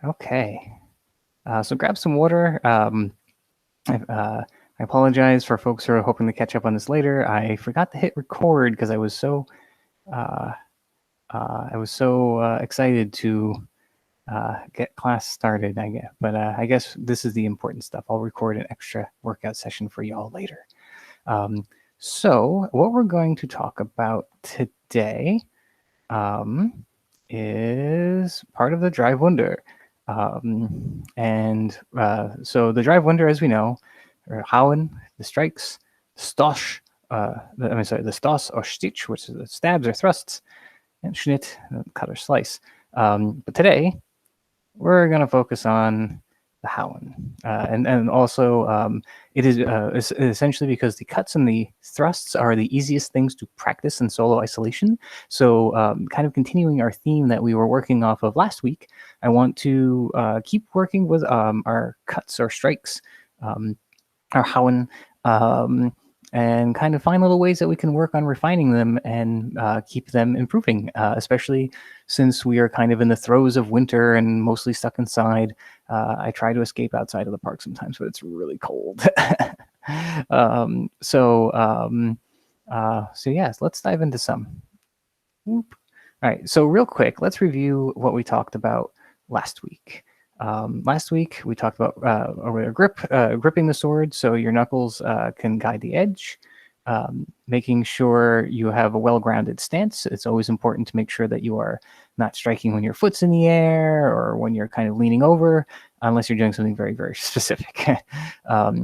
Okay. So grab some water. I apologize for folks who are hoping to catch up on this later. I forgot to hit record because I was so excited to get class started. I guess this is the important stuff. I'll record an extra workout session for y'all later. So what we're going to talk about today is part of the Drive Wunder. So the Drive Wunder, as we know, are Hauen, the strikes, Stosh, the Stoss or Stich, which is the stabs or thrusts, and Schnitt, cut or slice. But today, we're going to focus on the Hauen. And also, it is essentially because the cuts and the thrusts are the easiest things to practice in solo isolation. So kind of continuing our theme that we were working off of last week, I want to keep working with our cuts or strikes, our Hauen, and kind of find little ways that we can work on refining them and keep them improving, especially since we are kind of in the throes of winter and mostly stuck inside. I try to escape outside of the park sometimes, but it's really cold. So yes, let's dive into some. Whoop. All right, so real quick, let's review what we talked about last week. Last week, we talked about gripping the sword so your knuckles can guide the edge, making sure you have a well-grounded stance. It's always important to make sure that you are not striking when your foot's in the air or when you're kind of leaning over, unless you're doing something very, very specific.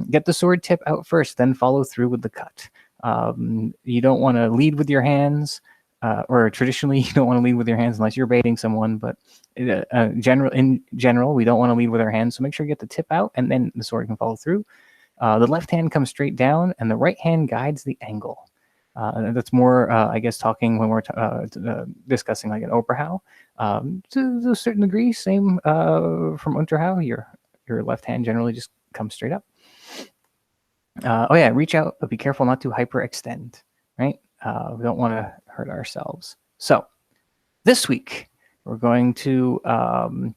Get the sword tip out first, then follow through with the cut. You don't want to lead with your hands. Or traditionally, you don't want to lead with your hands unless you're baiting someone. But in general, we don't want to lead with our hands. So make sure you get the tip out, and then the sword can follow through. The left hand comes straight down, and the right hand guides the angle. That's more, I guess, talking when we're discussing like an Oberhau. To a certain degree, same from Unterhau. Your left hand generally just comes straight up. Reach out, but be careful not to hyperextend. Right. We don't want to hurt ourselves. So this week we're going to we're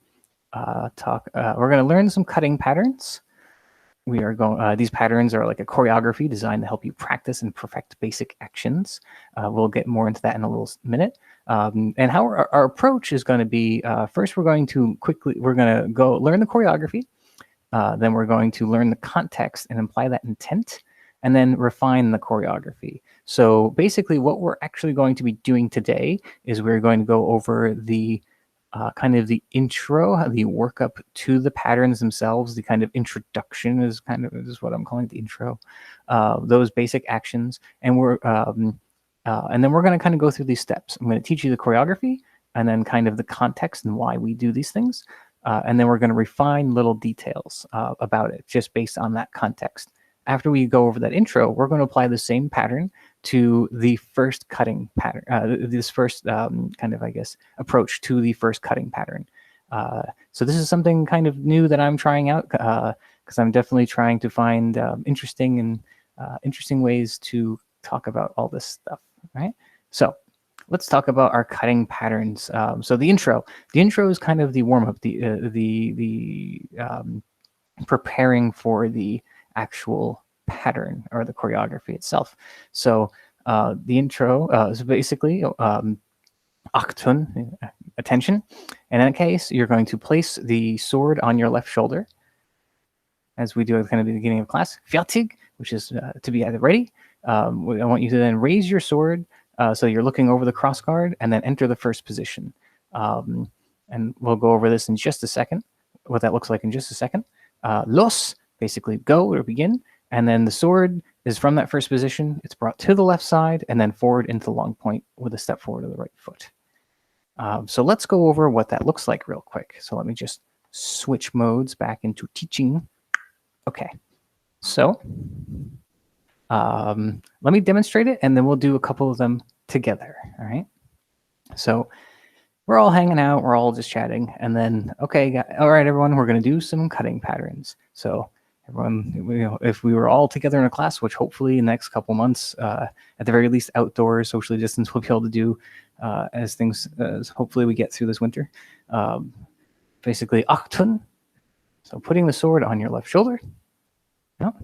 going to learn some cutting patterns. We are going. These patterns are like a choreography designed to help you practice and perfect basic actions. We'll get more into that in a little minute. And how our approach is going to be: first, we're going to go learn the choreography. Then we're going to learn the context and apply that intent, and then refine the choreography. So basically what we're actually going to be doing today is we're going to go over the kind of the intro, the workup to the patterns themselves. The kind of introduction is what I'm calling the intro. Those basic actions, and then we're going to kind of go through these steps. I'm going to teach you the choreography, and then kind of the context and why we do these things, and then we're going to refine little details about it just based on that context. After we go over that intro, we're going to apply the same pattern to the first cutting pattern, this first kind of, I guess, approach to the first cutting pattern. So this is something kind of new that I'm trying out because I'm definitely trying to find interesting ways to talk about all this stuff, right? So let's talk about our cutting patterns. So the intro is kind of the warm-up, the preparing for the actual pattern or the choreography itself. So the intro is basically Achtung, attention. In that case, you're going to place the sword on your left shoulder, as we do at kind of the beginning of class. Fertig, which is to be either ready. I want you to then raise your sword so you're looking over the cross guard, and then enter the first position. And we'll go over this in just a second, what that looks like in just a second. Los, basically go or begin, and then the sword is from that first position. It's brought to the left side and then forward into the long point with a step forward of the right foot. So let's go over what that looks like real quick. So let me just switch modes back into teaching. Okay, so let me demonstrate it, and then we'll do a couple of them together. All right, so we're all hanging out, we're all just chatting, and then, okay, all right, everyone, we're going to do some cutting patterns. So everyone, if we were all together in a class, which hopefully in the next couple months, at the very least outdoors, socially distanced, we'll be able to do as hopefully we get through this winter. basically aktun, so putting the sword on your left shoulder. No.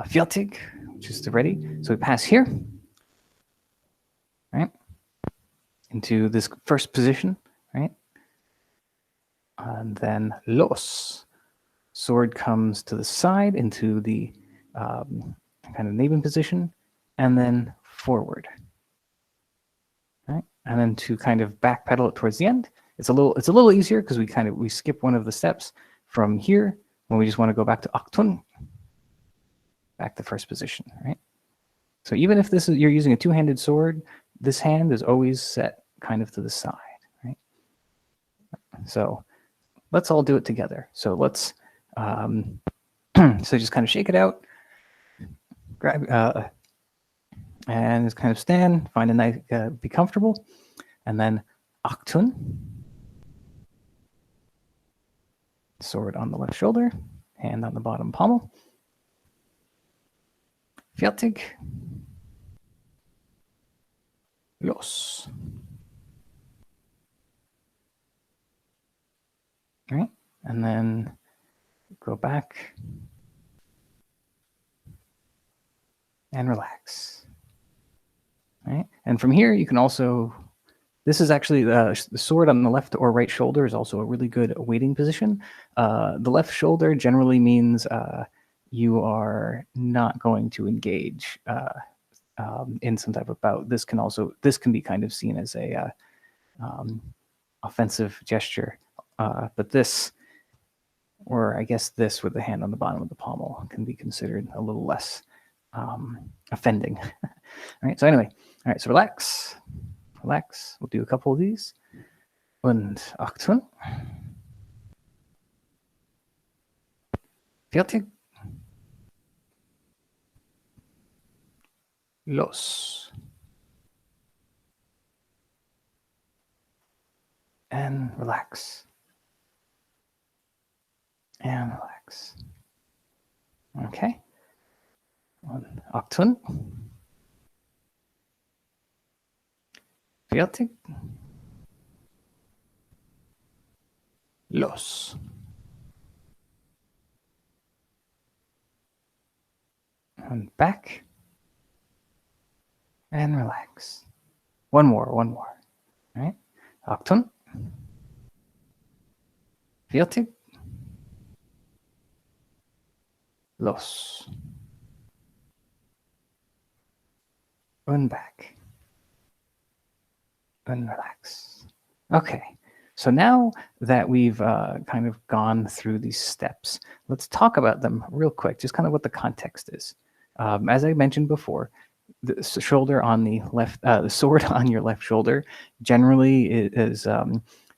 Fertig, which is the ready. So we pass here, right, into this first position, right, and then los. Sword comes to the side into the kind of neben position, and then forward. Right? And then to kind of backpedal it towards the end, it's a little easier because we skip one of the steps from here when we just want to go back to aktun, back to first position, right? So even if you're using a two-handed sword, this hand is always set kind of to the side, right? So let's all do it together. So let's so just kind of shake it out, grab and just kind of stand, find a nice, be comfortable, and then aktun, sword on the left shoulder, hand on the bottom pommel, fertig, los. All right, and then go back and relax. All right, and from here you can also, this is actually the sword on the left or right shoulder is also a really good waiting position. The left shoulder generally means you are not going to engage in some type of bout. This can be kind of seen as a offensive gesture, but this, or I guess this with the hand on the bottom of the pommel, can be considered a little less offending. All right. So anyway, all right. So relax. We'll do a couple of these. Und aktun. Fertig. Los. And relax. And relax. Okay. Und aktun. Fertig. Los. And back. And relax. One more. All right. Aktun. Fertig. Los. And back. And relax. Okay. So now that we've kind of gone through these steps, let's talk about them real quick, just kind of what the context is. As I mentioned before, the shoulder on the left, the sword on your left shoulder generally is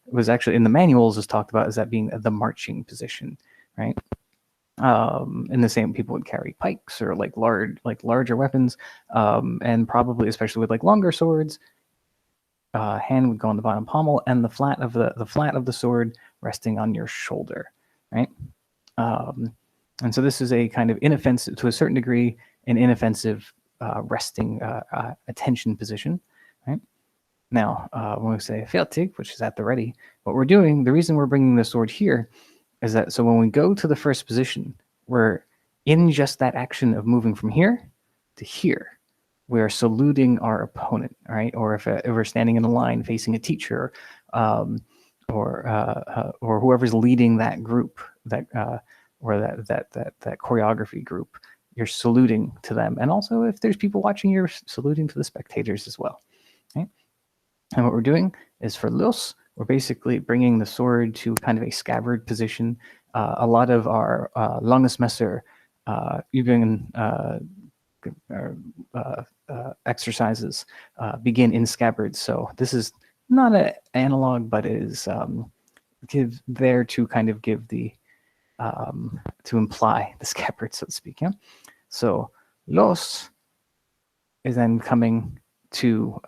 was actually in the manuals is talked about as that being the marching position, right? And the same, people would carry pikes or like larger weapons, and probably especially with like longer swords, hand would go on the bottom pommel and the flat of the sword resting on your shoulder, right? And so this is a kind of inoffensive, to a certain degree, an inoffensive resting attention position, right? Now, when we say fertig, which is at the ready, what we're doing, the reason we're bringing the sword here is that so when we go to the first position, we're in just that action of moving from here to here. We're saluting our opponent, right? Or if we're standing in a line facing a teacher, or whoever's leading that group, or that choreography group, you're saluting to them. And also, if there's people watching, you're saluting to the spectators as well, right? And what we're doing is for los, we're basically bringing the sword to kind of a scabbard position. A lot of our langes messer, even exercises begin in scabbards. So this is not an analog, but it is there to kind of give the to imply the scabbard, so to speak. Yeah. So los is then coming to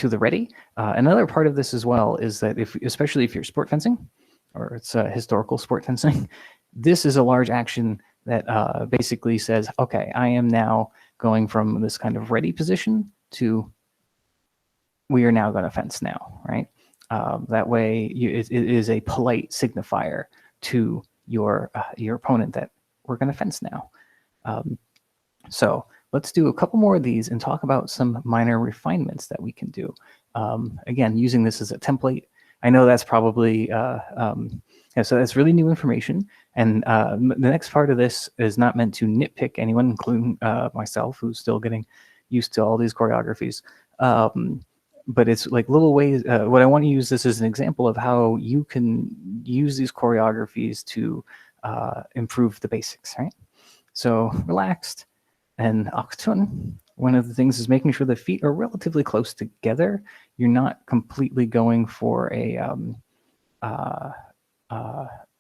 the ready. Another part of this as well is that especially if you're sport fencing, or it's historical sport fencing, this is a large action that basically says, okay, I am now going from this kind of ready position to we are now going to fence now, right? That way, it is a polite signifier to your opponent that we're going to fence now. So let's do a couple more of these and talk about some minor refinements that we can do. Again, using this as a template. I know that's probably yeah, so that's really new information. And the next part of this is not meant to nitpick anyone, including myself, who's still getting used to all these choreographies. But it's like little ways. What I want to use this as an example of how you can use these choreographies to improve the basics, right? So relaxed and Aktun. One of the things is making sure the feet are relatively close together. You're not completely going for a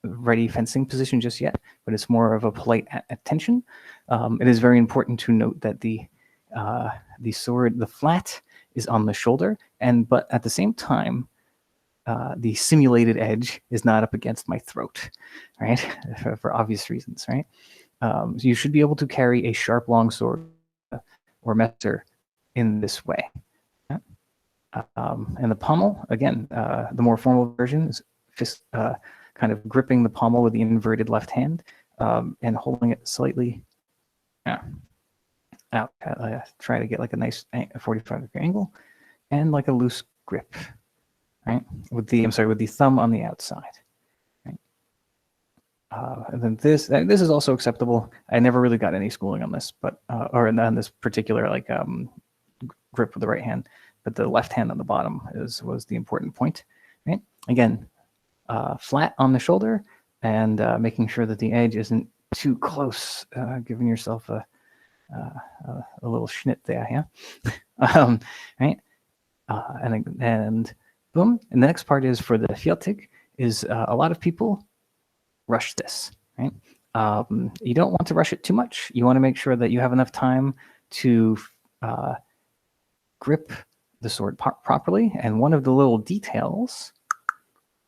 ready fencing position just yet, but it's more of a polite attention. It is very important to note that the sword, the flat, is on the shoulder, but at the same time, the simulated edge is not up against my throat, right? For obvious reasons, right? So you should be able to carry a sharp longsword or messer in this way. And the pommel, again, the more formal version is fist, kind of gripping the pommel with the inverted left hand and holding it slightly out. Try to get like a nice 45-degree angle and like a loose grip, right? With the thumb on the outside. And then this is also acceptable. I never really got any schooling on this, but or on this particular like grip with the right hand, but the left hand on the bottom was the important point. Right? Again, flat on the shoulder and making sure that the edge isn't too close, giving yourself a little schnit there, yeah. Right? And boom. And the next part is for the Fjeltig is a lot of people rush this, right? You don't want to rush it too much. You want to make sure that you have enough time to grip the sword properly. And one of the little details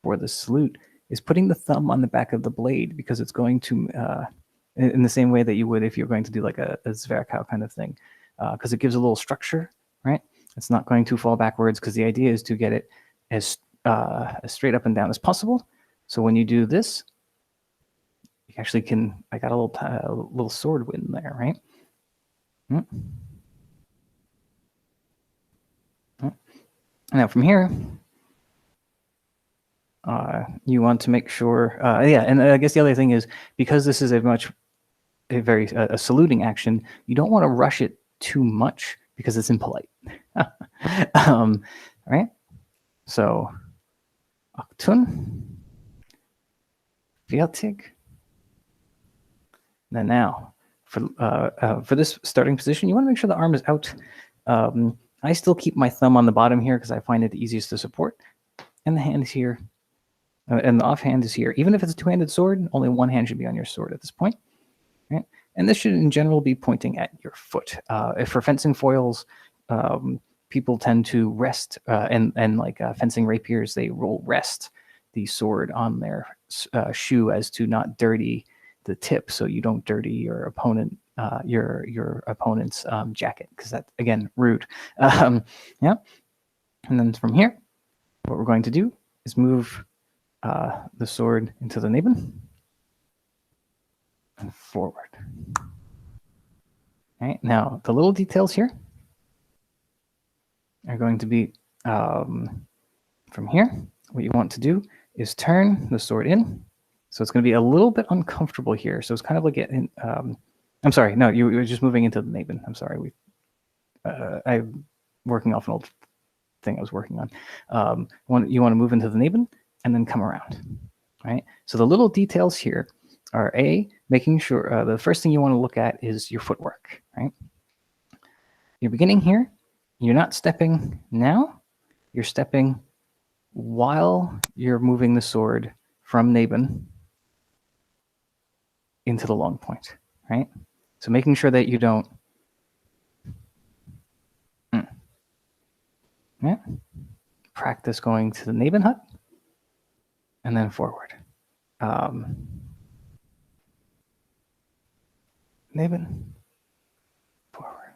for the salute is putting the thumb on the back of the blade, because it's going to, in the same way that you would if you're going to do like a Zverkow kind of thing, because it gives a little structure, right? It's not going to fall backwards, because the idea is to get it as straight up and down as possible. So when you do this, you actually can. I got a little sword win there, right? Now from here, you want to make sure. Yeah, and I guess the other thing is, because this is a saluting action, you don't want to rush it too much because it's impolite. Right? So, Aktun, Fjeltig. And now, for this starting position, you want to make sure the arm is out. I still keep my thumb on the bottom here because I find it the easiest to support. And the hand is here. And the offhand is here. Even if it's a two-handed sword, only one hand should be on your sword at this point. Right? And this should, in general, be pointing at your foot. If for fencing foils, people tend to rest, and like fencing rapiers, they will rest the sword on their shoe as to not dirty the tip, so you don't dirty your opponent's jacket, because that's, again, rude. Yeah. And then from here, what we're going to do is move the sword into the neben and forward. All right. Now the little details here are going to be from here. What you want to do is turn the sword in. So it's going to be a little bit uncomfortable here. So it's kind of like getting. I'm sorry. No, you were just moving into the neben. I'm sorry. I'm working off an old thing I was working on. You want to move into the neben and then come around. Right. So the little details here are making sure the first thing you want to look at is your footwork. Right. You're beginning here. You're not stepping now. You're stepping while you're moving the sword from neben into the long point, right? So making sure that you don't practice going to the neben hut and then forward. Neben, forward.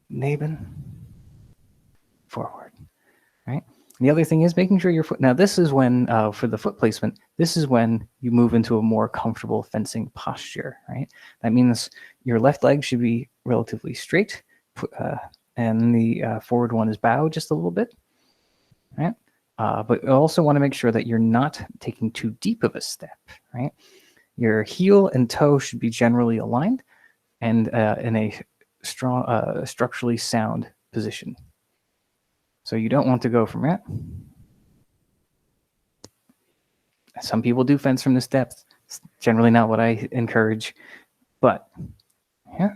Neben, forward, right? And the other thing is making sure your foot, now this is when, for the foot placement, this is when you move into a more comfortable fencing posture, right? That means your left leg should be relatively straight, and the forward one is bowed just a little bit, right? But you also want to make sure that you're not taking too deep of a step, right? Your heel and toe should be generally aligned and in a strong, structurally sound position. So you don't want to go from that. Some people do fence from this depth. It's generally not what I encourage, but yeah,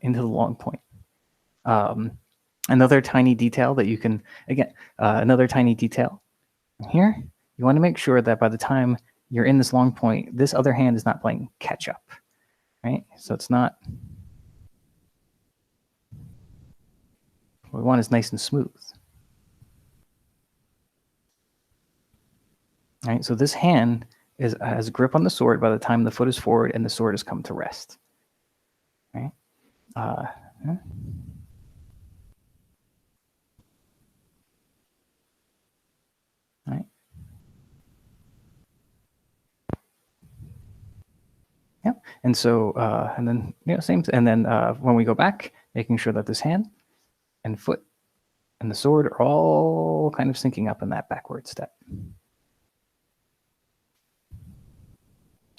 into the long point. Another tiny detail that you can, again, another tiny detail here, you want to make sure that by the time you're in this long point, this other hand is not playing catch up, right? So it's not, what we want is nice and smooth. All right, so this hand has grip on the sword by the time the foot is forward and the sword has come to rest. Right? Yeah. Right. Yeah. And so, and then, same. And then when we go back, making sure that this hand and foot and the sword are all kind of syncing up in that backward step.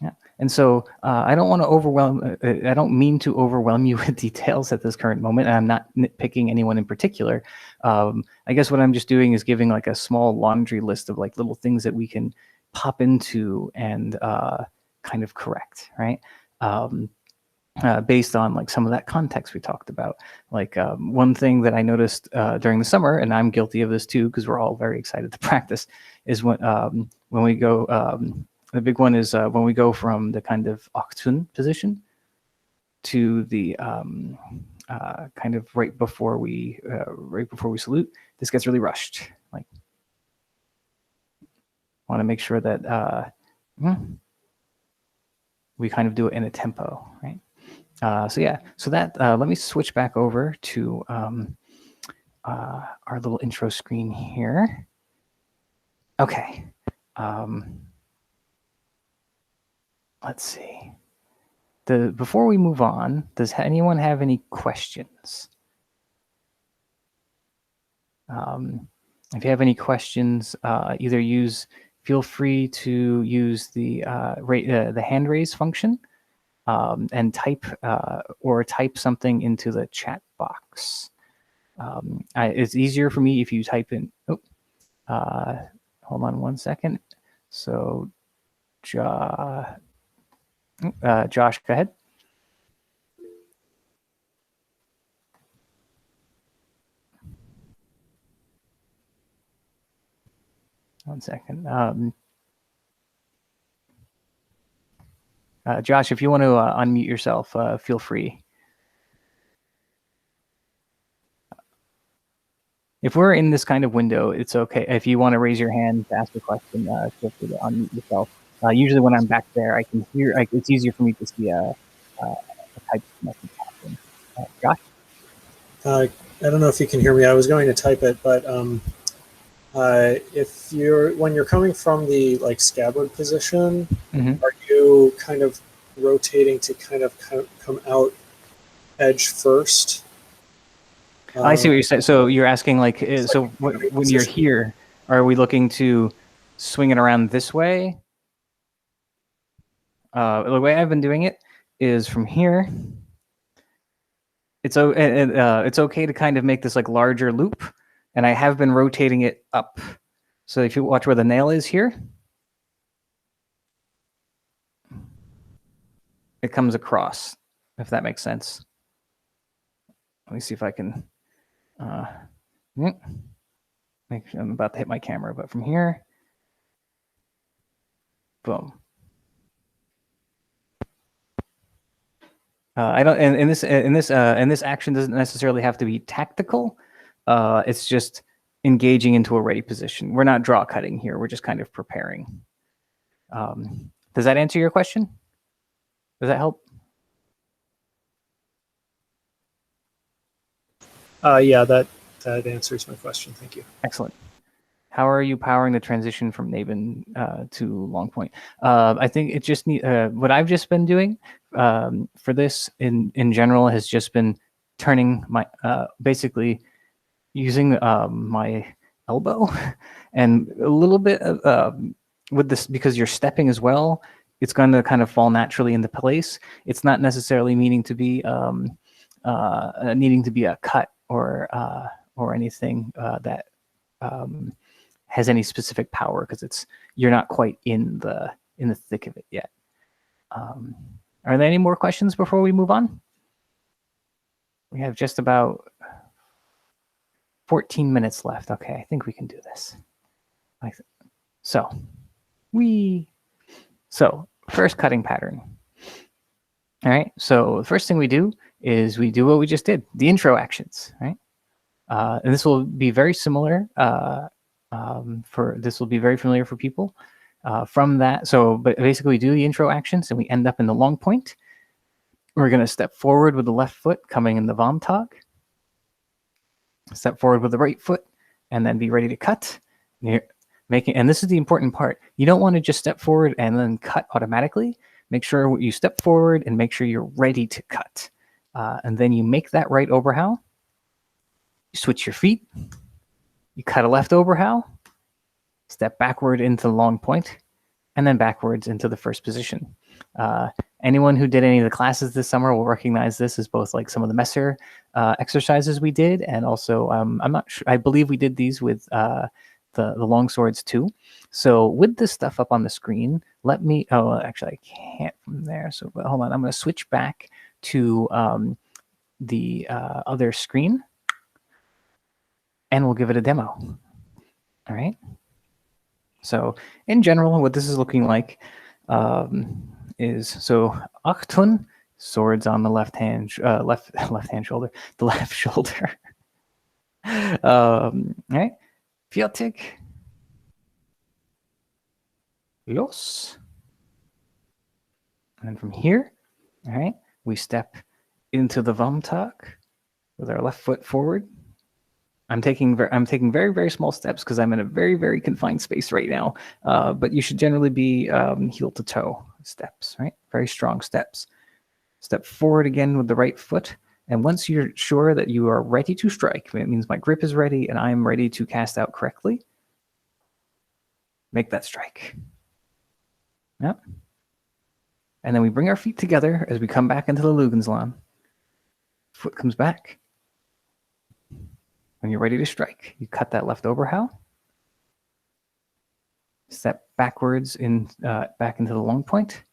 Yeah. And so I don't want to overwhelm, I don't mean to overwhelm you with details at this current moment. And I'm not nitpicking anyone in particular. I guess what I'm just doing is giving like a small laundry list of like little things that we can pop into and kind of correct, right? Based on like some of that context we talked about. Like one thing that I noticed during the summer, and I'm guilty of this too, because we're all very excited to practice, is when we go, the big one is when we go from the kind of oktun position to the kind of right before we salute. This gets really rushed. Like, want to make sure that we kind of do it in a tempo, right? So yeah, so that let me switch back over to our little intro screen here. Okay. Let's see. Before we move on, does anyone have any questions? If you have any questions, feel free to use the hand raise function and type something into the chat box. It's easier for me if you type in. Hold on one second. So, Josh, go ahead. One second. Josh, if you want to unmute yourself, feel free. If we're in this kind of window, it's okay. If you want to raise your hand to ask a question, feel free to unmute yourself. Usually when I'm back there, I can hear, it's easier for me to see a type message happen. Josh? I don't know if you can hear me. I was going to type it, but when you're coming from the like scabbard position, are you kind of rotating to kind of come out edge first? I see what you're saying. So you're asking like, so when you're here, are we looking to swing it around this way? The way I've been doing it is from here. It's okay to kind of make this like larger loop, and I have been rotating it up. So if you watch where the nail is here, it comes across, if that makes sense. Let me see if I can. Make sure I'm about to hit my camera, but from here, boom. I don't, and this action doesn't necessarily have to be tactical. It's just engaging into a ready position. We're not draw cutting here. We're just kind of preparing. Does that answer your question? Does that help? Yeah, that answers my question. Thank you. Excellent. How are you powering the transition from Naven to Long Point? I think it just need what I've just been doing for this in general has just been turning my basically using my elbow and a little bit of with this, because you're stepping as well. It's going to kind of fall naturally into place. It's not necessarily needing to be a cut or anything that has any specific power, because you're not quite in the thick of it yet. Are there any more questions before we move on? We have just about 14 minutes left. Okay, I think we can do this. So first cutting pattern. All right. So the first thing we do is we do what we just did, the intro actions, right? And this will be very similar this will be very familiar for people from that. So, but basically we do the intro actions and we end up in the long point. We're going to step forward with the left foot coming in the Vomtag. Step forward with the right foot and then be ready to cut. And this is the important part. You don't want to just step forward and then cut automatically. Make sure you step forward and make sure you're ready to cut. And then you make that right overhow. You switch your feet. You cut a left overhow. Step backward into the long point, and then backwards into the first position. Anyone who did any of the classes this summer will recognize this as both like some of the Messer exercises we did, and also I'm not sure. I believe we did these with the Longswords too. So with this stuff up on the screen, let me. Oh, actually, I can't from there. So but hold on. I'm going to switch back to the other screen, and we'll give it a demo. All right. So in general, what this is looking like is so Achtun, swords on the left hand shoulder, the left shoulder. Right, Fiatik, los, and then from here, all right, we step into the Vomtag with our left foot forward. I'm taking very, very small steps because I'm in a very, very confined space right now. But you should generally be heel to toe steps, right? Very strong steps. Step forward again with the right foot. And once you're sure that you are ready to strike, it means my grip is ready and I'm ready to cast out correctly, make that strike. Yep. And then we bring our feet together as we come back into the Lugenslan. Foot comes back. When you're ready to strike, you cut that left overhow. Step backwards back into the long point.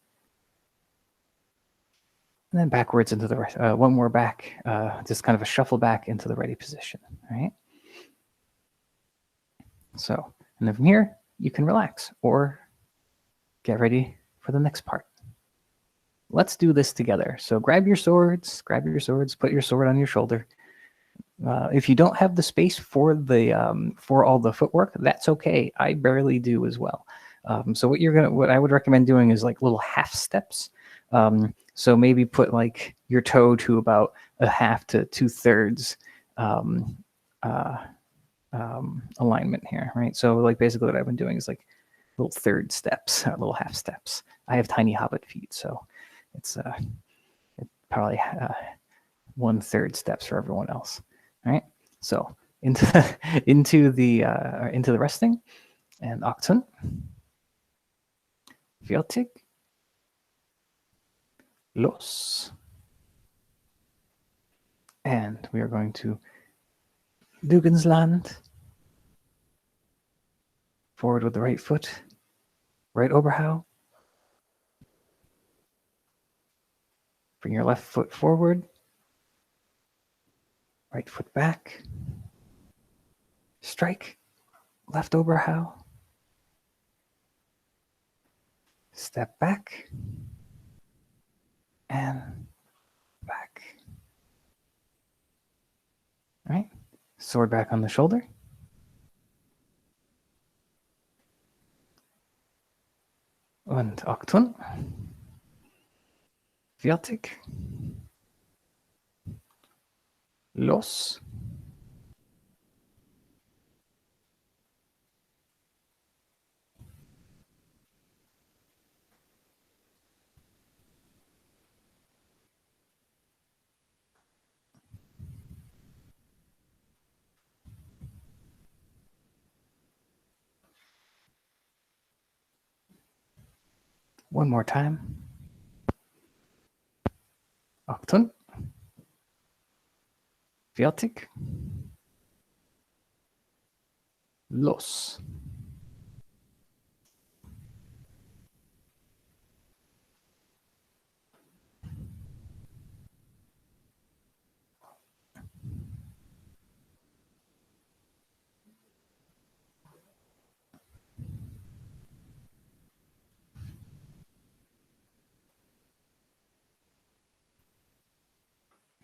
And then backwards into the one more back, just kind of a shuffle back into the ready position, right? So, and then from here, you can relax or get ready for the next part. Let's do this together. So grab your swords, put your sword on your shoulder. If you don't have the space for all the footwork, that's okay. I barely do as well. So what I would recommend doing is like little half steps. So maybe put like your toe to about a half to 2/3 alignment here, right? So like basically what I've been doing is like little third steps, little half steps. I have tiny hobbit feet, so it's probably 1/3 steps for everyone else. All right, so into the resting, and Aktun, Fiatik, los, and we are going to Dugensland. Forward with the right foot, right overhow. Bring your left foot forward. Right foot back. Strike. Left overhow. Step back. And back. All right. Sword back on the shoulder. Und Aktun. Fiatik. Los. One more time. Achtung. Fertig. Los.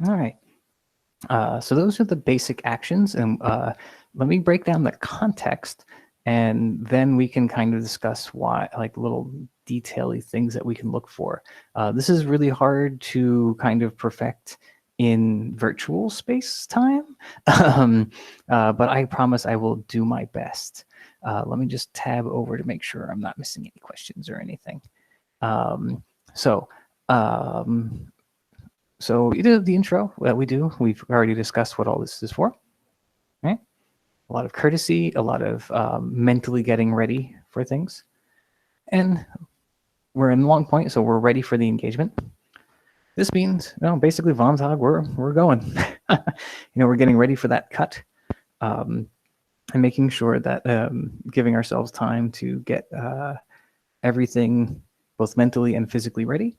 All right. So those are the basic actions, and let me break down the context, and then we can kind of discuss why, like little detaily things that we can look for. This is really hard to kind of perfect in virtual space time, but I promise I will do my best. Let me just tab over to make sure I'm not missing any questions or anything. So we did the intro that we do. We've already discussed what all this is for, right? A lot of courtesy, a lot of mentally getting ready for things. And we're in long point, so we're ready for the engagement. This means, basically, Vontag, we're going. We're getting ready for that cut, and making sure that giving ourselves time to get everything both mentally and physically ready.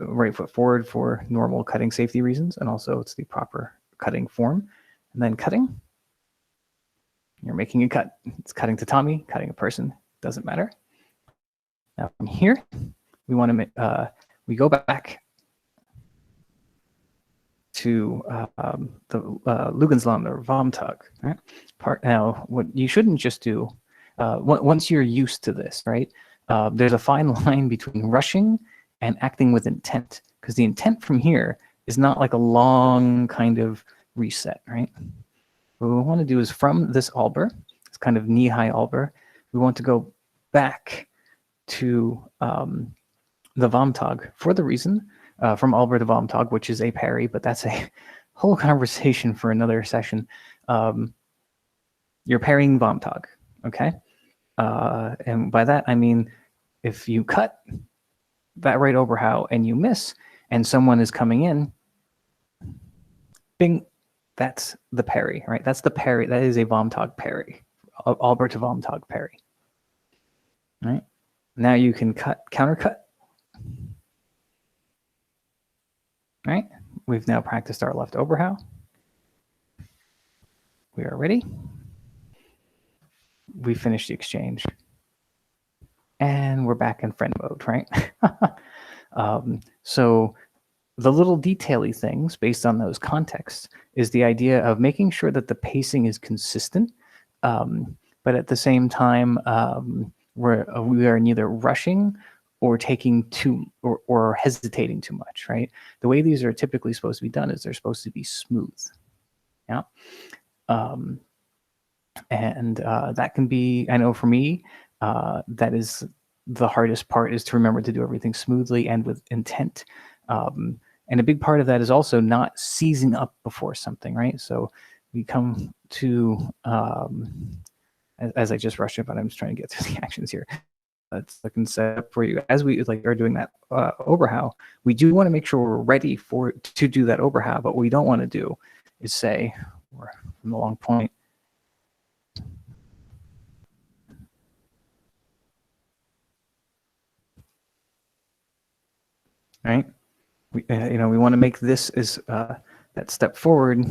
Right foot forward for normal cutting safety reasons, and also it's the proper cutting form. And then cutting, you're making a cut. It's cutting tatami, cutting a person, doesn't matter. Now from here, we want to we go back to the Lugensland or Vomtag. Right? Now, what you shouldn't just do, once you're used to this, right? There's a fine line between rushing and acting with intent, because the intent from here is not like a long kind of reset, right? What we want to do is from this Alber, it's kind of knee-high Alber, we want to go back to the Vomtag for the reason, from Alber to Vomtag, which is a parry, but that's a whole conversation for another session. You're parrying Vomtag, okay? And by that, I mean, if you cut that right Oberhau and you miss, and someone is coming in, bing, that's the parry, right? That's the parry. That is a Vomtag parry, Albert to Vomtag parry. Right? Now you can countercut. Right? We've now practiced our left Oberhau. We are ready. We finished the exchange. And we're back in friend mode, right? So the little detail-y things based on those contexts is the idea of making sure that the pacing is consistent, but at the same time, we are neither rushing or taking or hesitating too much, right? The way these are typically supposed to be done is they're supposed to be smooth. Yeah. And that can be, I know for me, that is the hardest part, is to remember to do everything smoothly and with intent. And a big part of that is also not seizing up before something, right? So we come to, as I just rushed it, but I'm just trying to get through the actions here. That's the concept for you. As we are doing that Oberhau, we do want to make sure we're ready to do that Oberhau, but what we don't want to do is say, we're from the long point, right? We want to make this as that step forward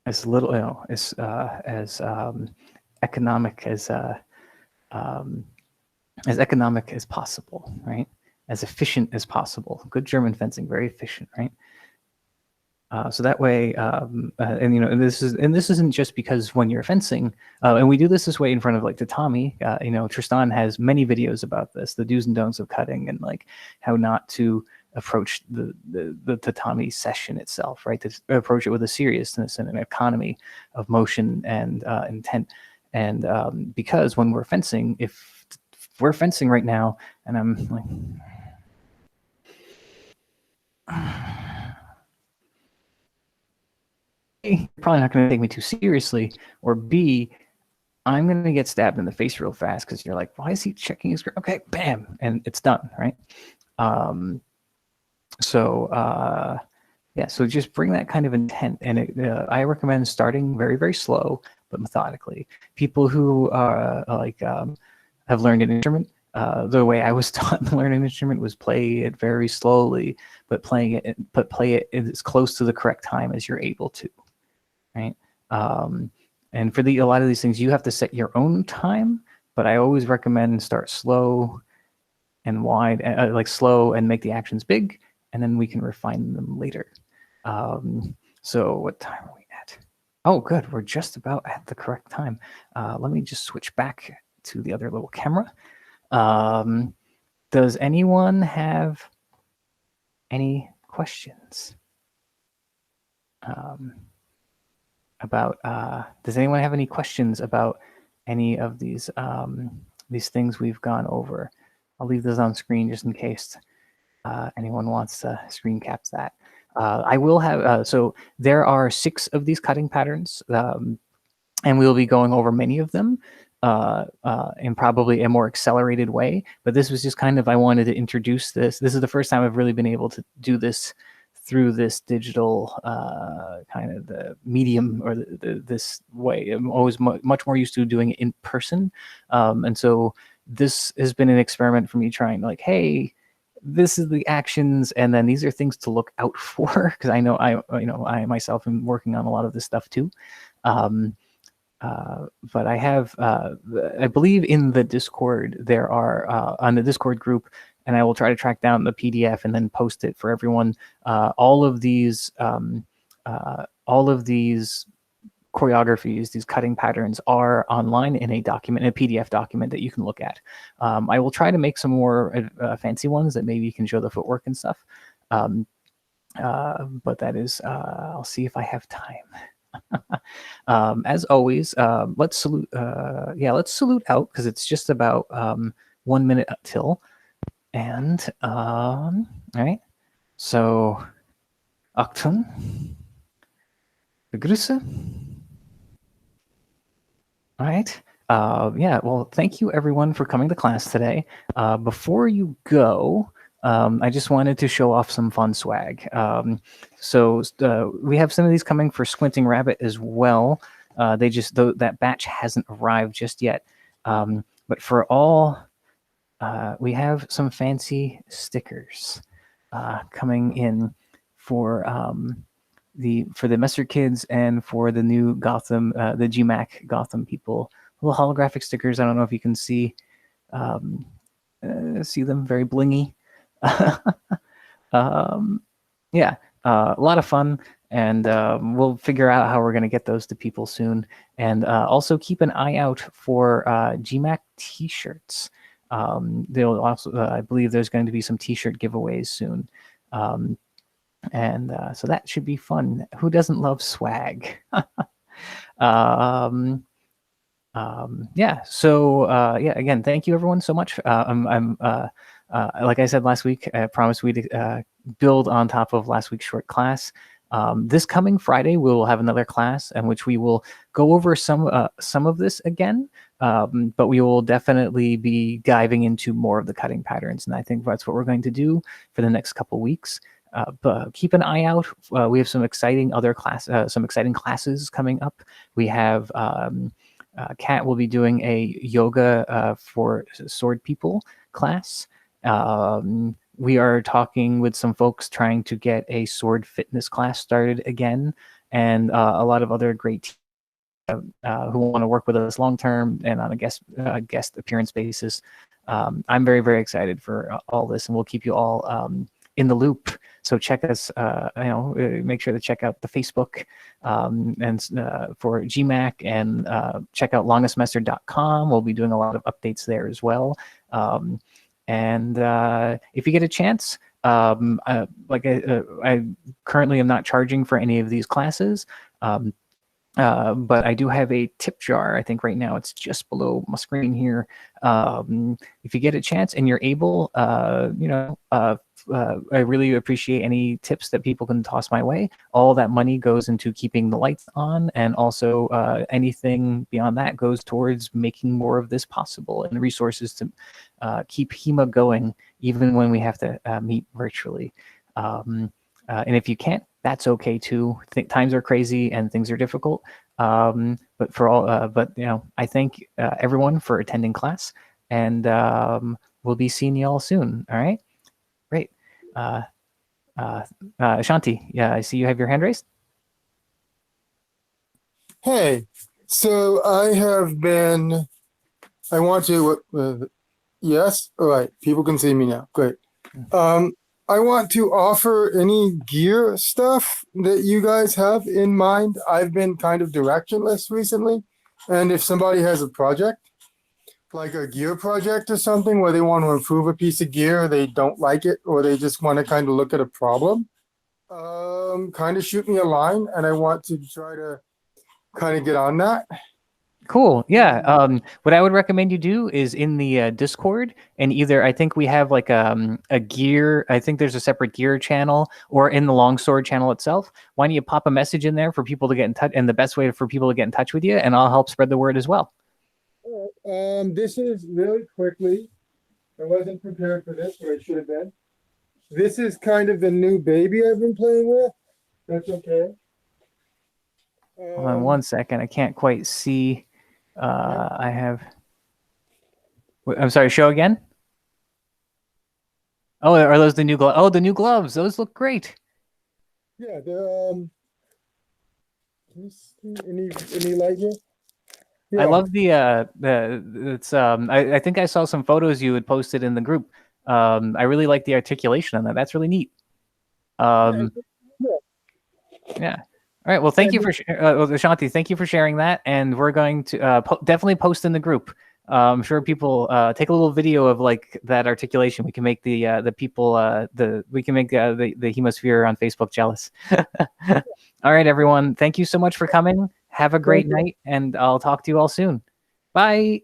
as little, as economic as possible, right? As efficient as possible. Good German fencing, very efficient, right? So that way, and this isn't just because when you're fencing, and we do this way in front of like tatami. Tristan has many videos about this, the do's and don'ts of cutting, and like how not to approach the tatami session itself, right? To approach it with a seriousness and an economy of motion and intent. And because when we're fencing, if we're fencing right now, and I'm like. You're probably not going to take me too seriously, or B, I'm going to get stabbed in the face real fast because you're like, why is he checking his screen? Okay, bam, and it's done, right? Yeah, so just bring that kind of intent, and I recommend starting very, very slow but methodically. People who are have learned an instrument, the way I was taught to learn an instrument was play it very slowly, but play it as close to the correct time as you're able to, right? And for a lot of these things, you have to set your own time, but I always recommend start slow and wide, like slow and make the actions big, and then we can refine them later. So what time are we at? Oh, good. We're just about at the correct time. Let me just switch back to the other little camera. Does anyone have any questions does anyone have any questions about any of these things we've gone over? I'll leave those on screen just in case anyone wants to screen cap that. I will have, so there are 6 of these cutting patterns, and we'll be going over many of them in probably a more accelerated way. But this was just kind of, I wanted to introduce this. This is the first time I've really been able to do this through this digital kind of the medium, or this way. I'm always much more used to doing it in person. And so this has been an experiment for me, trying like, hey, this is the actions, and then these are things to look out for, because I know I myself am working on a lot of this stuff too. But I have, I believe in the Discord, there are on the Discord group, and I will try to track down the PDF and then post it for everyone. All of these choreographies, these cutting patterns, are online in a document, in a PDF document that you can look at. I will try to make some more fancy ones that maybe you can show the footwork and stuff. But that is, I'll see if I have time. As always, let's salute. Let's salute out, because it's just about 1 minute till. And all right. So, Aktun, begrüße. All right. Well, thank you everyone for coming to class today. Before you go, I just wanted to show off some fun swag. So we have some of these coming for Squinting Rabbit as well. That batch hasn't arrived just yet. But for all, we have some fancy stickers coming in for the Messer kids and for the new Gotham, the GMAC Gotham people. Little holographic stickers. I don't know if you can see them, very blingy. Yeah, a lot of fun, and we'll figure out how we're going to get those to people soon. And also keep an eye out for GMAC t-shirts. They'll also, I believe there's going to be some t-shirt giveaways soon. And so that should be fun. Who doesn't love swag? Again, thank you everyone so much. Like I said last week, I promised we'd build on top of last week's short class. This coming Friday, we will have another class in which we will go over some of this again, but we will definitely be diving into more of the cutting patterns, and I think that's what we're going to do for the next couple weeks. But keep an eye out. We have some exciting classes coming up. We have Kat will be doing a yoga for sword people class. We are talking with some folks trying to get a sword fitness class started again, and a lot of other great who want to work with us long term and on a guest appearance basis. I'm very, very excited for all this, and we'll keep you all in the loop. So check us, make sure to check out the Facebook and for GMAC, and check out longestsemester.com. We'll be doing a lot of updates there as well. And if you get a chance, I currently am not charging for any of these classes. But I do have a tip jar. I think right now it's just below my screen here. If you get a chance and you're able, I really appreciate any tips that people can toss my way. All that money goes into keeping the lights on, and also anything beyond that goes towards making more of this possible and resources to keep HEMA going, even when we have to meet virtually. And if you can't, that's okay too. Times are crazy and things are difficult. But for all, but I thank everyone for attending class, and we'll be seeing you all soon. All right, great. Ashanti, yeah, I see you have your hand raised. Hey, so I want to, yes, all right, people can see me now, great. I want to offer any gear stuff that you guys have in mind. I've been kind of directionless recently, and if somebody has a project, like a gear project or something, where they want to improve a piece of gear, they don't like it, or they just want to kind of look at a problem, kind of shoot me a line, and I want to try to kind of get on that. Cool. Yeah. What I would recommend you do is in the Discord, and either I think we have like a gear. I think there's a separate gear channel, or in the Longsword channel itself. Why don't you pop a message in there for people to get in touch, and the best way for people to get in touch with you, and I'll help spread the word as well. This is really quickly. I wasn't prepared for this, but I should have been. This is kind of the new baby I've been playing with. That's okay. Hold on one second. I can't quite see. I have. I'm sorry. Show again. Oh, are those the new gloves? Oh, the new gloves. Those look great. Yeah. They're any light here? Yeah. I love the it's I think I saw some photos you had posted in the group. I really like the articulation on that. That's really neat. Yeah. All right. Well, thank you for Ashanti. Thank you for sharing that, and we're going to definitely post in the group. I'm sure people take a little video of like that articulation. We can make the people we can make the Hemosphere on Facebook jealous. All right, everyone. Thank you so much for coming. Have a great night, and I'll talk to you all soon. Bye.